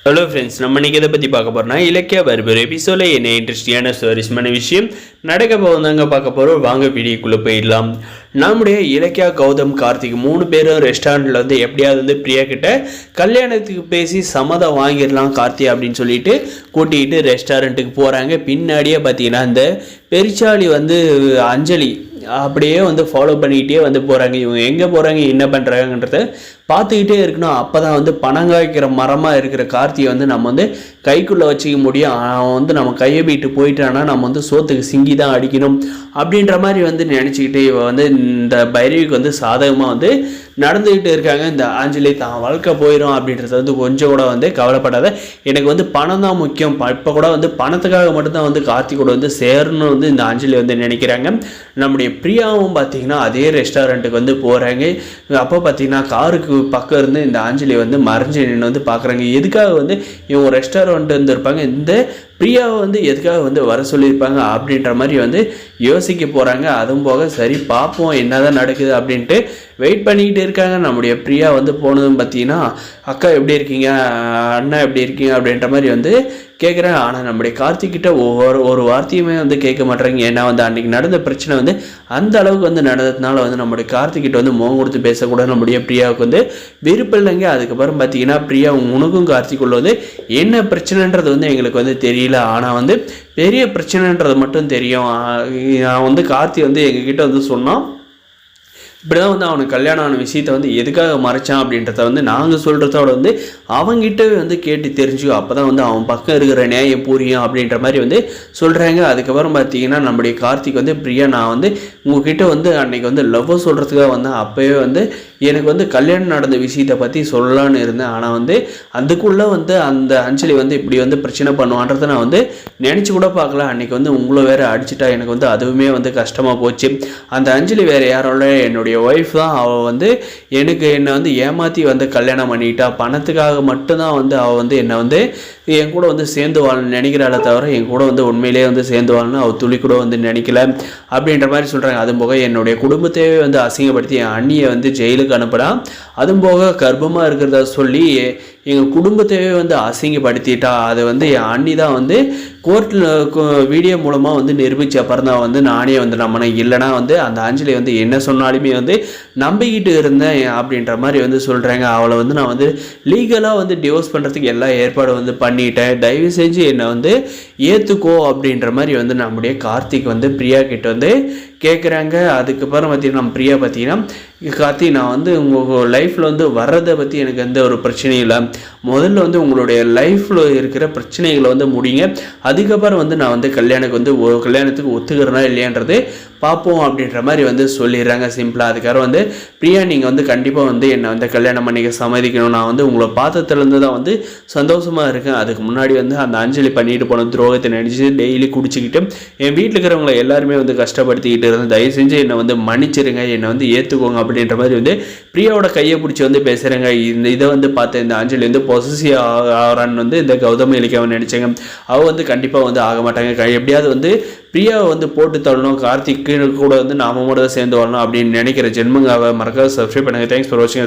Hello friends, நம்ம இன்றைக்கி இதை பற்றி பார்க்க போகிறோம்னா இலக்கிய வருபர் எபிசோடில் என்ன இன்ட்ரெஸ்டிங்கான சுவாரஸ்யமான விஷயம் நடக்க போகுதாங்க பார்க்க போகிறோம். வாங்க வீடியோக்குள்ளே போயிடலாம். நம்முடைய இலக்கியா, கௌதம், கார்த்திக் 3 பேரும் ரெஸ்டாரண்ட்டில் வந்து எப்படியாவது வந்து பிரியா கிட்ட கல்யாணத்துக்கு பேசி சம்மதம் வாங்கிடலாம் கார்த்தி அப்படின்னு சொல்லிட்டு கூட்டிகிட்டு ரெஸ்டாரண்ட்டுக்கு போகிறாங்க. பின்னாடியே பார்த்தீங்கன்னா இந்த பெரிச்சாளி வந்து அஞ்சலி அப்படியே வந்து ஃபாலோ பண்ணிக்கிட்டே வந்து போகிறாங்க. இவங்க எங்கே போகிறாங்க, என்ன பண்ணுறாங்கன்றத பார்த்துக்கிட்டே இருக்கணும். அப்போ தான் வந்து பணம் காய்க்கிற மரமாக இருக்கிற கார்த்தியை வந்து நம்ம வந்து கைக்குள்ளே வச்சுக்க முடியும். அவன் வந்து நம்ம கையை விட்டு போயிட்டான்னா நம்ம வந்து சோத்துக்கு சிங்கி தான் அடிக்கணும் அப்படின்ற மாதிரி வந்து நினச்சிக்கிட்டு இவ வந்து இந்த பைரவிக்கு வந்து சாதகமாக வந்து நடந்துக்கிட்டு இருக்காங்க. இந்த அஞ்சலி தான் வாழ்க்கை போயிடும் அப்படின்றத வந்து கொஞ்சம் கூட வந்து கவலைப்படாத, எனக்கு வந்து பணம் தான் முக்கியம், இப்போ கூட வந்து பணத்துக்காக மட்டும்தான் வந்து கார்த்திக் கூட வந்து சேரணும்னு வந்து இந்த அஞ்சலி வந்து நினைக்கிறாங்க. நம்முடைய பிரியாவும் பார்த்தீங்கன்னா அதே ரெஸ்டாரண்ட்டுக்கு வந்து போகிறாங்க. அப்போ பார்த்தீங்கன்னா காருக்கு பக்கம் இருந்து இந்த அஞ்சலி வந்து மறைஞ்சு நின்று வந்து பார்க்குறாங்க. எதுக்காக வந்து இவங்க ரெஸ்டாரண்ட் வந்து இருப்பாங்க, இந்த பிரியாவை வந்து எதுக்காக வந்து வர சொல்லியிருப்பாங்க அப்படின்ற மாதிரி வந்து யோசிக்க போகிறாங்க. அதுவும் போக சரி பார்ப்போம் என்னதான் நடக்குது அப்படின்ட்டு வெயிட் பண்ணிக்கிட்டு இருக்காங்க. நம்முடைய பிரியா வந்து போனதும் பார்த்தீங்கன்னா அக்கா எப்படி இருக்கீங்க, அண்ணா எப்படி இருக்கீங்க அப்படின்ற மாதிரி வந்து கேட்குறேன். ஆனால் நம்முடைய கார்த்திக்கிட்ட ஒரு வார்த்தையுமே வந்து கேட்க மாட்டேறாங்க. ஏன்னா வந்து அன்றைக்கி நடந்த பிரச்சனை வந்து அந்த அளவுக்கு வந்து நடந்ததுனால வந்து நம்முடைய கார்த்திக்கிட்ட வந்து முகம் கொடுத்து பேசக்கூட நம்முடைய பிரியாவுக்கு வந்து விருப்பம் இல்லைங்க. அதுக்கப்புறம் பார்த்தீங்கன்னா பிரியா உனக்கும் கார்த்திக்குள்ள வந்து என்ன பிரச்சனைன்றது வந்து எங்களுக்கு வந்து தெரியல, ஆனால் வந்து பெரிய பிரச்சனைன்றது மட்டும் தெரியும். நான் வந்து கார்த்தி வந்து எங்ககிட்ட வந்து சொன்னான், இப்படி தான் வந்து அவனுக்கு கல்யாணம் ஆன விஷயத்தை வந்து எதுக்காக மறைச்சான் அப்படின்றத வந்து நாங்கள் சொல்கிறதோட வந்து அவங்ககிட்ட வந்து கேட்டு தெரிஞ்சுக்கோ, அப்போ தான் வந்து அவன் பக்கம் இருக்கிற நியாயம் புரியும் அப்படின்ற மாதிரி வந்து சொல்கிறாங்க. அதுக்கப்புறம் பார்த்தீங்கன்னா நம்முடைய கார்த்திக் வந்து பிரியா, நான் வந்து உங்ககிட்ட வந்து அன்றைக்கி வந்து லவ் சொல்கிறதுக்காக வந்தேன், அப்போவே வந்து எனக்கு வந்து கல்யாணம் நடந்த விஷயத்தை பற்றி சொல்லலான்னு இருந்தேன், ஆனால் வந்து அதுக்குள்ளே வந்து அந்த அஞ்சலி வந்து இப்படி வந்து பிரச்சனை பண்ணுவான்றதை நான் வந்து நினச்சி கூட பார்க்கல. அன்றைக்கி வந்து உங்களை வேறு அடிச்சுட்டா எனக்கு வந்து அதுவுமே வந்து கஷ்டமாக போச்சு. அந்த அஞ்சலி வேறு யாரோட என்னுடைய ஒய்ஃப் தான். அவள் வந்து என்னை வந்து ஏமாற்றி வந்து கல்யாணம் பண்ணிட்டா, பணத்துக்காக மட்டும்தான் வந்து அவள் வந்து என்னை வந்து என் கூட வந்து சேர்ந்து வாழணும்னு நினைக்கிறாளே தவிர என் கூட வந்து உண்மையிலேயே வந்து சேர்ந்து வாழணும்னு அவள் துளி கூட வந்து நினைக்கல அப்படின்ற மாதிரி சொல்கிறாங்க. அதுவும் போக என்னுடைய குடும்பத்தையே வந்து அசிங்கப்படுத்தி என் அண்ணியை வந்து ஜெயிலுக்கு அனுப்புகிறான். அதுவும் போக கர்ப்பமாக இருக்கிறத சொல்லி எங்கள் குடும்பத்தையே வந்து அசிங்கப்படுத்திட்டா. அது வந்து என் அண்ணி தான் வந்து கோர்ட்டில் வீடியோ மூலமாக வந்து நிரூபித்த அப்புறம் தான் வந்து நானே வந்து நம்பினேன். இல்லைனா வந்து அந்த அஞ்சலி வந்து என்ன சொன்னாலுமே வந்து நம்பிக்கிட்டு இருந்தேன் அப்படின்ற மாதிரி வந்து சொல்கிறாங்க. அவளை வந்து நான் வந்து லீகலாக வந்து டிவோர்ஸ் பண்ணுறதுக்கு எல்லா ஏற்பாடு வந்து பண்ணிட்டேன், தயவு செஞ்சு என்னை வந்து ஏற்றுக்கோ அப்படின்ற மாதிரி வந்து நம்முடைய கார்த்திக் வந்து பிரியா கிட்ட வந்து கேட்குறாங்க. அதுக்கப்புறம் பார்த்தீங்கன்னா நம்ம பிரியா பார்த்தீங்கன்னா, கார்த்தி நான் வந்து உங்கள் லைஃப்பில் வந்து வர்றதை பற்றி எனக்கு எந்த ஒரு பிரச்சனையும் இல்லை, முதல்ல வந்து உங்களுடைய லைஃப்பில் இருக்கிற பிரச்சனைகளை வந்து முடிங்க, அதுக்கப்புறம் வந்து நான் வந்து கல்யாணத்துக்கு ஒத்துக்கிறேனா இல்லையான்றது பார்ப்போம் அப்படின்ற மாதிரி வந்து சொல்லிடுறாங்க சிம்பிளாக. அதுக்காக வந்து பிரியா நீங்கள் வந்து கண்டிப்பாக வந்து என்னை வந்து கல்யாணம் பண்ணிக்க சம்மதிக்கணும், நான் வந்து உங்களை பார்த்ததுலேருந்து தான் வந்து சந்தோஷமாக இருக்கேன், அதுக்கு முன்னாடி வந்து அந்த அஞ்சலி பண்ணிட்டு போன துரோகத்தை நினச்சி டெய்லி குடிச்சிக்கிட்டு என் வீட்டில் இருக்கிறவங்களை எல்லாருமே வந்து கஷ்டப்படுத்திக்கிட்டு இருந்தேன், தயவு செஞ்சு என்னை வந்து மன்னிச்சிருங்க, என்னை வந்து ஏற்றுக்கோங்க அப்படின்ற மாதிரி வந்து பிரியாவோட கையை பிடிச்சி வந்து பேசுகிறாங்க. இதை வந்து பார்த்த இந்த அஞ்சலி வந்து பொசசிவ் ஆகிறான்னு வந்து இந்த கௌதம இலக்கியாவை நினச்சாங்க. அவள் வந்து கண்டிப்பாக வந்து ஆக மாட்டாங்க, எப்படியாவது வந்து பிரியாவை வந்து போட்டு தள்ளணும், கார்த்திக்கு கூட வந்து நாம கூட சேர்ந்து வரணும் அப்படின்னு நினைக்கிற ஜென்மங்க. மறக்காத சப்ஸ்கிரைப் பண்ணுங்கள். தேங்க்ஸ் ஃபார் வாட்சிங்.